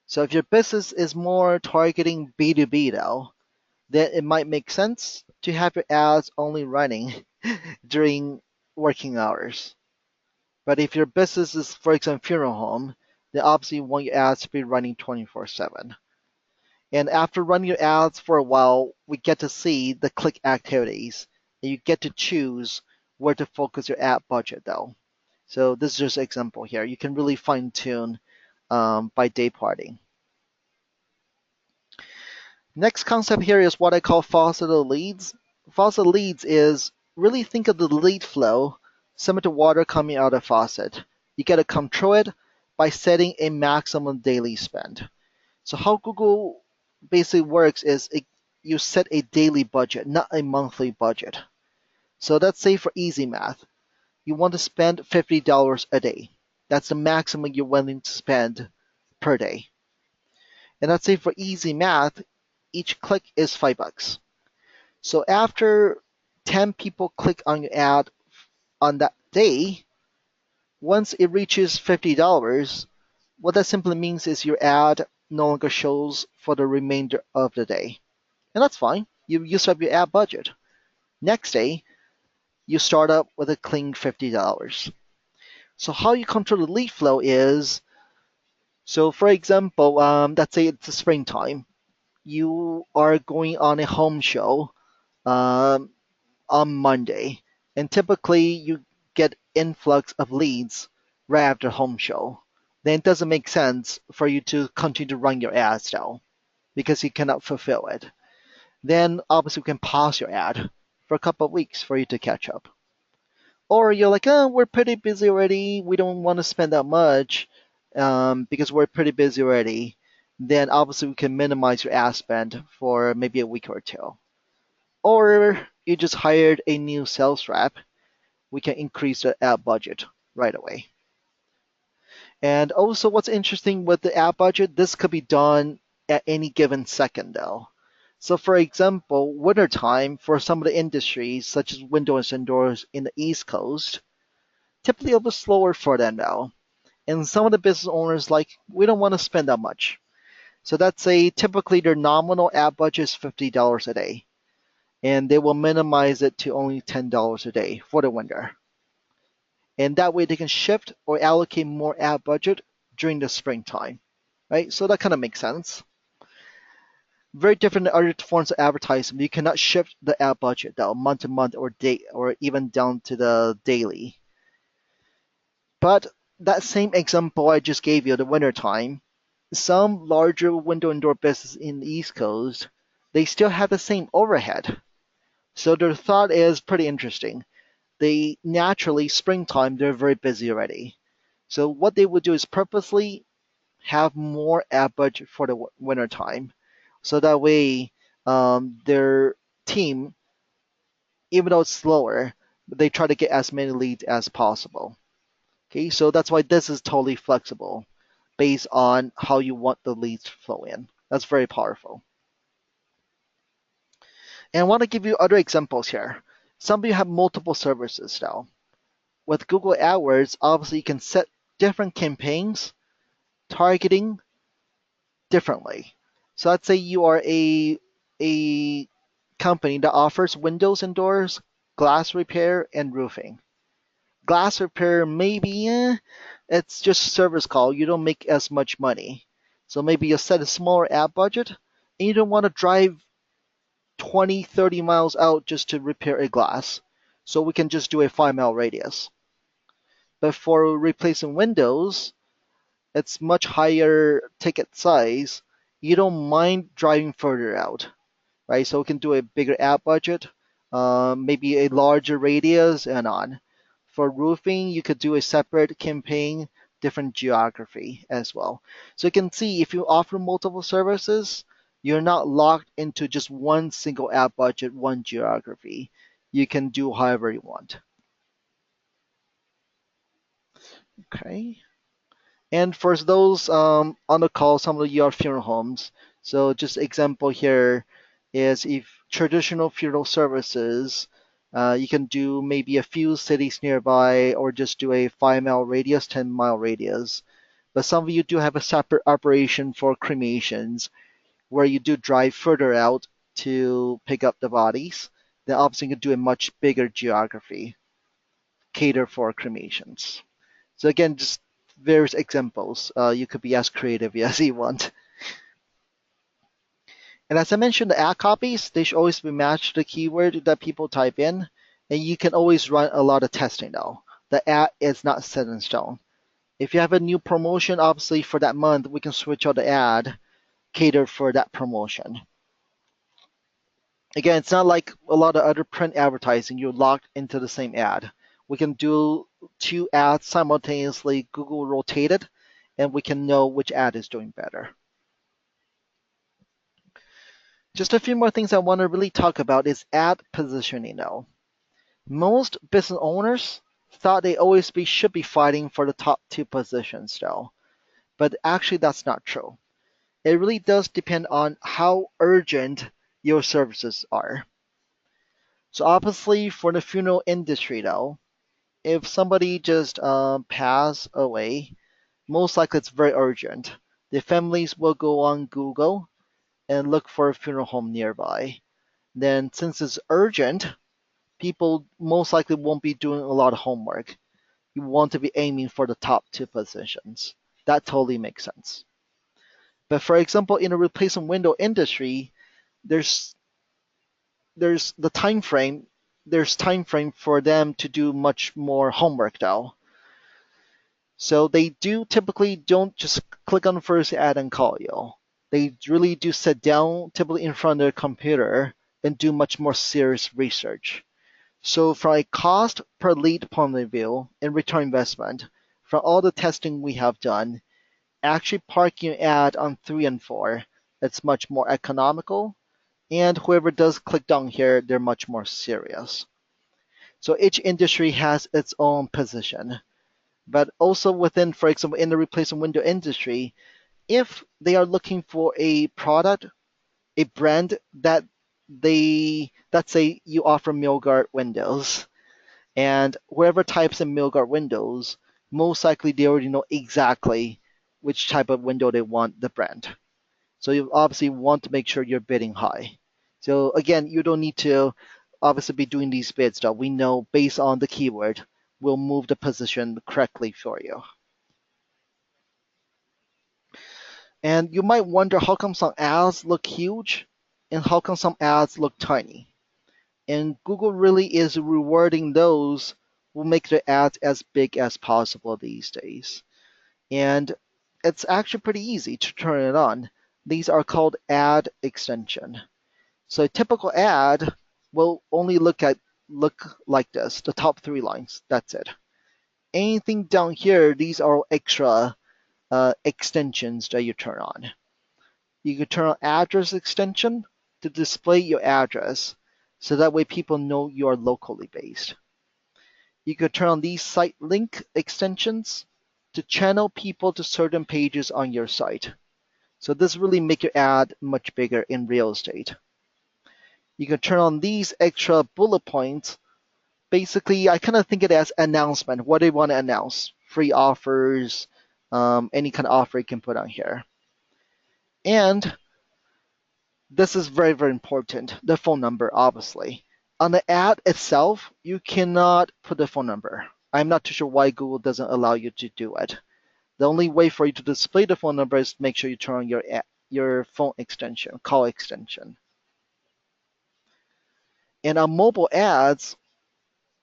So if your business is more targeting B2B though, then it might make sense to have your ads only running during working hours. But if your business is, for example, funeral home, then obviously you want your ads to be running 24/7. And after running your ads for a while, we get to see the click activities, and you get to choose where to focus your ad budget though. So this is just an example here. You can really fine tune by day parting. Next concept here is what I call faucet leads. Faucet leads is really think of the lead flow similar to water coming out of a faucet. You got to control it by setting a maximum daily spend. So how Google basically works is you set a daily budget, not a monthly budget. So let's say for easy math, you want to spend $50 a day. That's the maximum you're willing to spend per day. And let's say for easy math, each click is $5. So after 10 people click on your ad on that day, Once it reaches $50, what that simply means is your ad no longer shows for the remainder of the day. And that's fine. You use up your ad budget. Next day, you start up with a clean $50. So how you control the lead flow is, so for example, let's say it's the springtime. You are going on a home show um, on Monday, and typically you get influx of leads right after home show. Then it doesn't make sense for you to continue to run your ads now because you cannot fulfill it. Then obviously you can pause your ad for a couple of weeks for you to catch up. Or you're like, oh, we're pretty busy already. We don't want to spend that much because we're pretty busy already. Then obviously we can minimize your ad spend for maybe a week or two. Or you just hired a new sales rep, we can increase the ad budget right away. And also, what's interesting with the ad budget, this could be done at any given second, though. So, for example, wintertime for some of the industries, such as windows and doors in the East Coast, typically a bit slower for them now. And some of the business owners like, we don't want to spend that much. So that's a typically their nominal ad budget is $50 a day, and they will minimize it to only $10 a day for the winter. And that way they can shift or allocate more ad budget during the springtime, right? So that kind of makes sense. Very different than other forms of advertising. You cannot shift the ad budget though, month to month or day or even down to the daily. But that same example I just gave you, the winter time, some larger window and door business in the East Coast, they still have the same overhead. So their thought is pretty interesting. They naturally, springtime, they're very busy already. So what they would do is purposely have more ad budget for the winter time. So that way, their team, even though it's slower, they try to get as many leads as possible. Okay, so that's why this is totally flexible based on how you want the leads to flow in. That's very powerful. And I want to give you other examples here. Some of you have multiple services now. With Google AdWords, obviously you can set different campaigns, targeting differently. So let's say you are a company that offers windows and doors, glass repair, and roofing. Glass repair, maybe it's just service call. You don't make as much money. So maybe you set a smaller ad budget and you don't want to drive 20, 30 miles out just to repair a glass. So we can just do a 5-mile radius. But for replacing windows, it's much higher ticket size. You don't mind driving further out, right? So we can do a bigger ad budget, maybe a larger radius and on. For roofing, you could do a separate campaign, different geography as well. So you can see if you offer multiple services, you're not locked into just one single ad budget, one geography. You can do however you want. Okay. And for those on the call, some of you are funeral homes. So just example here is if traditional funeral services, you can do maybe a few cities nearby or just do a 5-mile radius, 10-mile radius. But some of you do have a separate operation for cremations where you do drive further out to pick up the bodies. Then obviously you can do a much bigger geography, cater for cremations. So again, just various examples. You could be as creative as you want. And as I mentioned, the ad copies, they should always be matched to the keyword that people type in. And you can always run a lot of testing though. The ad is not set in stone. If you have a new promotion, obviously for that month, we can switch out the ad, cater for that promotion. Again, it's not like a lot of other print advertising, you're locked into the same ad. We can do two ads simultaneously, Google rotated, and we can know which ad is doing better. Just a few more things I want to really talk about is ad positioning now. Most business owners thought they always should be fighting for the top two positions though, but actually that's not true. It really does depend on how urgent your services are. So obviously for the funeral industry though, if somebody just pass away, most likely it's very urgent. The families will go on Google and look for a funeral home nearby. Then, since it's urgent, people most likely won't be doing a lot of homework. You want to be aiming for the top two positions. That totally makes sense. But for example, in the replacement window industry, there's there's the time frame there's time frame for them to do much more homework though. So they do typically don't just click on the first ad and call you. They really do sit down typically in front of their computer and do much more serious research. So from a cost per lead point of view and return investment, from all the testing we have done, actually parking an ad on 3 and 4, it's much more economical. And whoever does click down here, they're much more serious. So each industry has its own position. But also within, for example, in the replacement window industry, if they are looking for a product, a brand that let's say you offer Milgard windows, and whoever types in Milgard windows, most likely they already know exactly which type of window they want, the brand. So you obviously want to make sure you're bidding high. So again, you don't need to obviously be doing these bids that we know based on the keyword will move the position correctly for you. And you might wonder how come some ads look huge and how come some ads look tiny. And Google really is rewarding those who make their ads as big as possible these days. And it's actually pretty easy to turn it on. These are called ad extension. So a typical ad will only look like this, the top three lines. That's it. Anything down here, these are extra extensions that you turn on. You can turn on address extension to display your address, so that way people know you are locally based. You can turn on these site link extensions to channel people to certain pages on your site. So this really make your ad much bigger in real estate. You can turn on these extra bullet points. Basically, I kind of think it as announcement, what they want to announce, free offers, any kind of offer you can put on here. And this is very, very important, the phone number, obviously. On the ad itself, you cannot put the phone number. I'm not too sure why Google doesn't allow you to do it. The only way for you to display the phone number is to make sure you turn on your phone extension, call extension. And on mobile ads,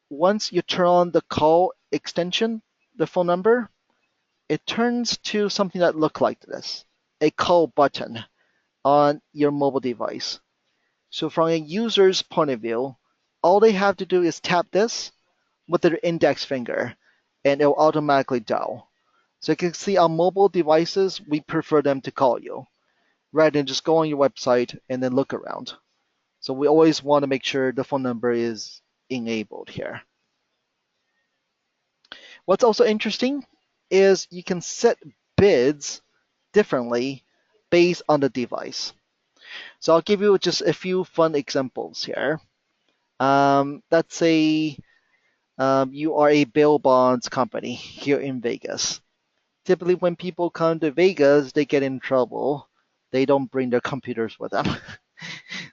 once you turn on the call extension, the phone number, it turns to something that looks like this, a call button on your mobile device. So from a user's point of view, all they have to do is tap this with their index finger and it will automatically dial. So you can see on mobile devices, we prefer them to call you rather than just go on your website and then look around. So we always want to make sure the phone number is enabled here. What's also interesting is you can set bids differently based on the device. So I'll give you just a few fun examples here. Let's say you are a bail bonds company here in Vegas. Typically, when people come to Vegas, they get in trouble. They don't bring their computers with them.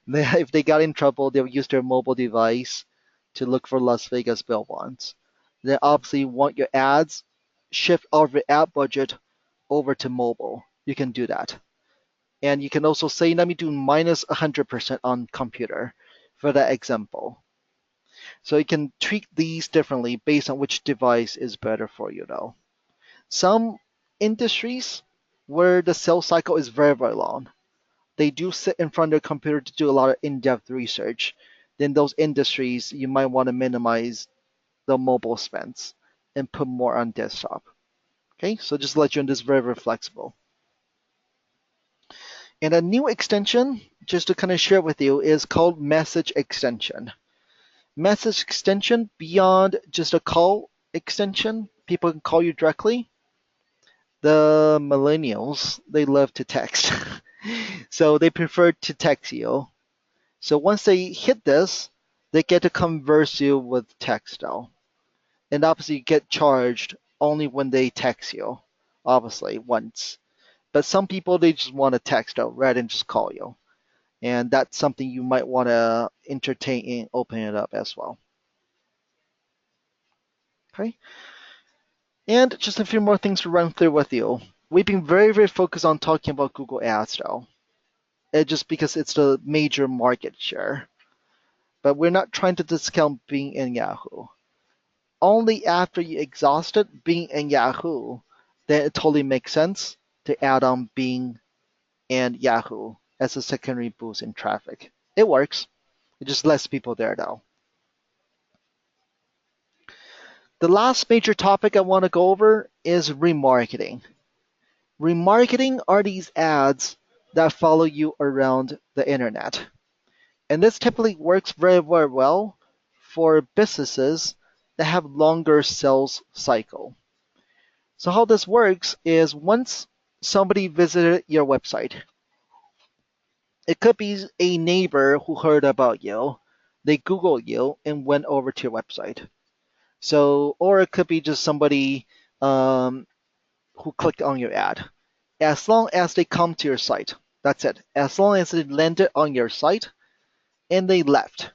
If they got in trouble, they'll use their mobile device to look for Las Vegas bail bonds. They obviously want your ads shift out of your ad budget over to mobile. You can do that. And you can also say, let me do minus 100% on computer for that example. So you can tweak these differently based on which device is better for you though. Some industries where the sales cycle is very, very long, they do sit in front of their computer to do a lot of in-depth research. Then those industries, you might want to minimize the mobile spends and put more on desktop. Okay, so just to let you know, this is very, very flexible. And a new extension, just to kind of share with you, is called message extension. Message extension, beyond just a call extension, people can call you directly. The millennials, they love to text. So they prefer to text you. So once they hit this, they get to converse you with text though. and obviously you get charged only when they text you, obviously once. But some people they just want to text out rather than just call you, and that's something you might want to entertain and open it up as well. Okay, and just a few more things to run through with you. We've been very focused on talking about Google Ads though, just because it's the major market share. But we're not trying to discount Bing and Yahoo. Only after you exhausted Bing and Yahoo, then it totally makes sense to add on Bing and Yahoo as a secondary boost in traffic. It works. It's just less people there though. The last major topic I want to go over is remarketing. Remarketing are these ads that follow you around the internet. And this typically works very well for businesses that have longer sales cycle. So how this works is once somebody visited your website, it could be a neighbor who heard about you, they Googled you and went over to your website. So, or it could be just somebody who clicked on your ad. As long as they come to your site, that's it. As long as they landed on your site and they left,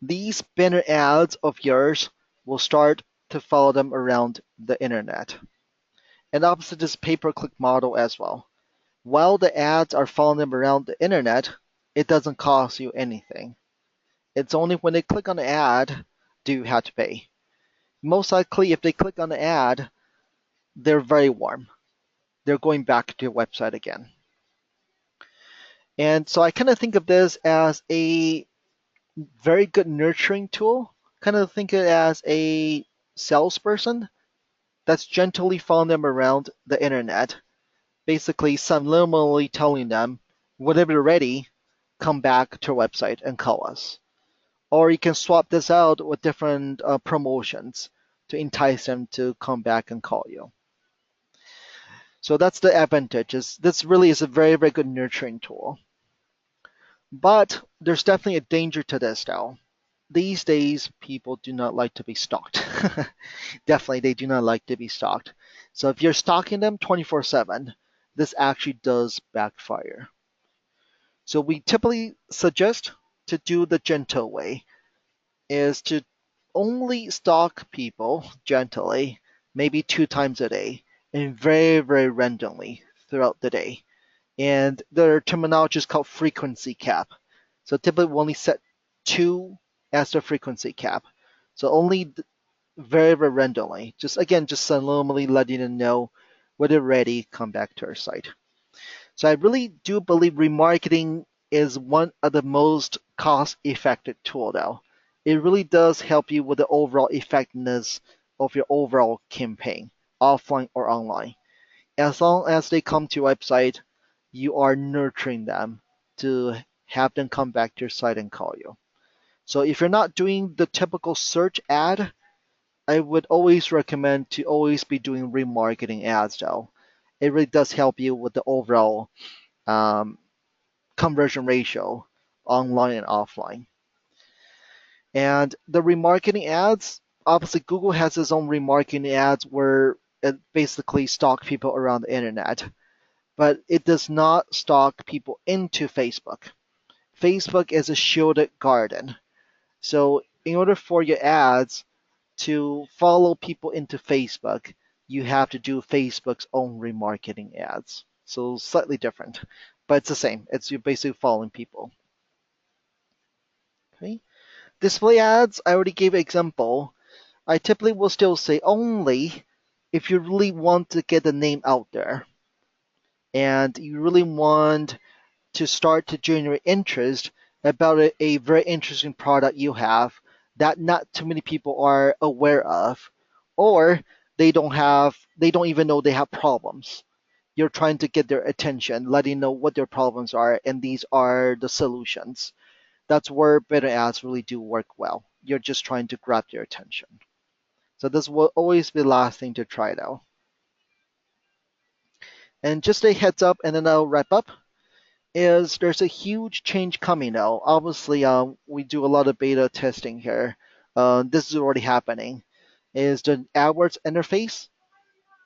these banner ads of yours will start to follow them around the internet. And opposite this pay-per-click model as well. While the ads are following them around the internet, it doesn't cost you anything. It's only when they click on the ad do you have to pay. Most likely, if they click on the ad, they're very warm. They're going back to your website again. And so I kind of think of this as a very good nurturing tool. Kind of think of it as a salesperson that's gently following them around the internet, basically subliminally telling them, whenever you're ready, come back to our website and call us. Or you can swap this out with different promotions to entice them to come back and call you. So that's the advantage. This really is a very good nurturing tool. But there's definitely a danger to this though. These days, people do not like to be stalked. Definitely, they do not like to be stalked. So if you're stalking them 24/7, this actually does backfire. So we typically suggest to do the gentle way is to only stalk people gently, maybe 2 times a day, and very randomly throughout the day. And their terminology is called frequency cap. So typically we only set 2 as the frequency cap. So only very randomly. Just again, just normally letting them know when they're ready, come back to our site. So I really do believe remarketing is one of the most cost-effective tool now. It really does help you with the overall effectiveness of your overall campaign, offline or online. As long as they come to your website, you are nurturing them to have them come back to your site and call you. So if you're not doing the typical search ad, I would always recommend to always be doing remarketing ads though. It really does help you with the overall um, conversion ratio online and offline. And the remarketing ads, obviously Google has its own remarketing ads where it basically stalk people around the internet, but it does not stalk people into Facebook. Facebook is a shielded garden. So in order for your ads to follow people into Facebook, you have to do Facebook's own remarketing ads. So slightly different, but it's the same. It's you're basically following people. Okay. Display ads, I already gave an example. I typically will still say only if you really want to get the name out there and you really want to start to generate interest about a very interesting product you have that not too many people are aware of, or they don't even know they have problems. You're trying to get their attention, letting know what their problems are, and these are the solutions. That's where better ads really do work well. You're just trying to grab their attention. So this will always be the last thing to try though. And just a heads up, and then I'll wrap up. Is there's a huge change coming now. Obviously, we do a lot of beta testing here this is already happening, is the AdWords interface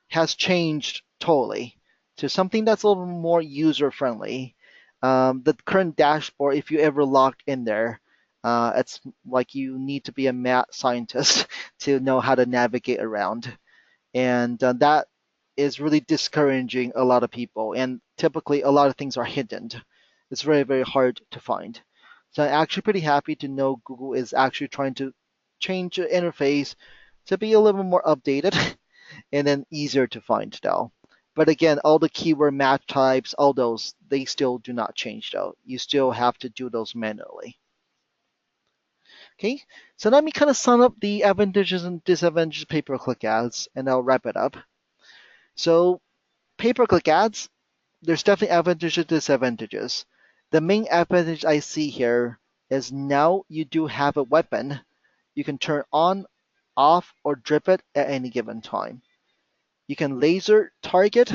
has changed totally to something that's a little more user friendly. The current dashboard, if you ever logged in there, it's like you need to be a math scientist to know how to navigate around. And that is really discouraging a lot of people. And typically, a lot of things are hidden. It's very, very hard to find. So I'm actually pretty happy to know Google is actually trying to change the interface to be a little more updated and then easier to find though. But again, all the keyword match types, all those, they still do not change though. You still have to do those manually. Okay, so let me kind of sum up the advantages and disadvantages of pay-per-click ads, and I'll wrap it up. So pay-per-click ads, there's definitely advantages and disadvantages. The main advantage I see here is now you do have a weapon. You can turn on, off, or drip it at any given time. You can laser target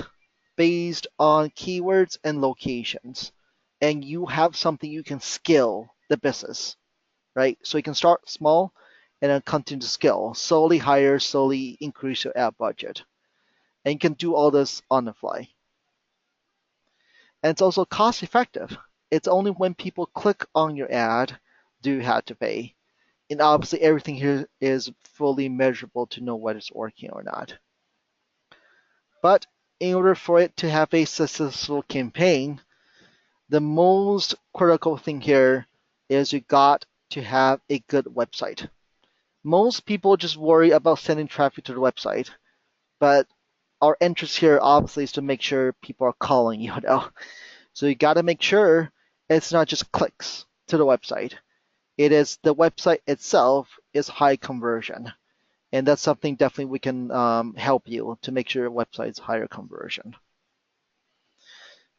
based on keywords and locations, and you have something you can scale the business, right? So you can start small and then continue to scale, slowly hire, slowly increase your ad budget, and you can do all this on the fly. And it's also cost effective. It's only when people click on your ad do you have to pay. And obviously everything here is fully measurable to know whether it's working or not. But in order for it to have a successful campaign, the most critical thing here is you got to have a good website. Most people just worry about sending traffic to the website, but our interest here obviously is to make sure people are calling you now. So you got to make sure it's not just clicks to the website. It is the website itself is high conversion, and that's something definitely we can help you to make sure your website is higher conversion.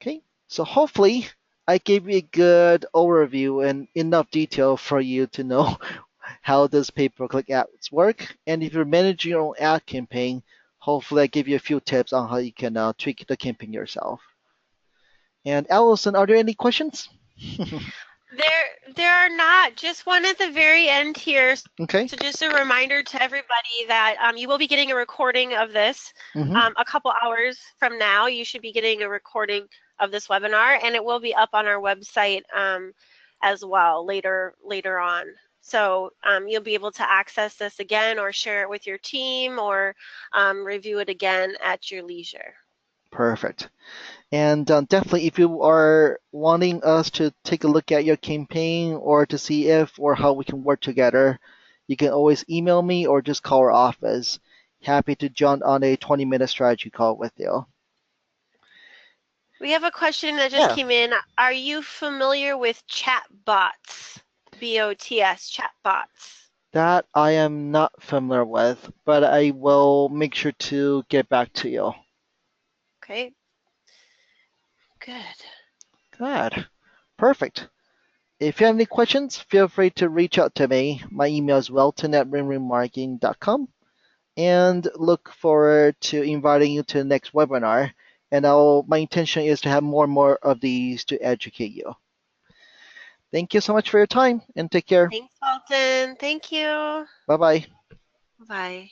Okay, so hopefully I gave you a good overview and enough detail for you to know how does pay-per-click ads work. And if you're managing your own ad campaign, hopefully I give you a few tips on how you can tweak the campaign yourself. And Allison, are there any questions? There are not. Just one at the very end here. Okay. So just a reminder to everybody that you will be getting a recording of this Mm-hmm. a couple hours from now. You should be getting a recording of this webinar, and it will be up on our website as well later on. So you'll be able to access this again or share it with your team or review it again at your leisure. Perfect. And definitely, if you are wanting us to take a look at your campaign or to see if or how we can work together, you can always email me or just call our office. Happy to jump on a 20-minute strategy call with you. We have a question that just Yeah, came in. Are you familiar with chatbots? BOTS, chatbots. that I am not familiar with, but I will make sure to get back to you. Okay, good. Good. Perfect. If you have any questions, feel free to reach out to me. My email is welton@remarketing.com. And look forward to inviting you to the next webinar. And my intention is to have more and more of these to educate you. Thank you so much for your time and take care. Thanks, Walton. Thank you. Bye bye. Bye.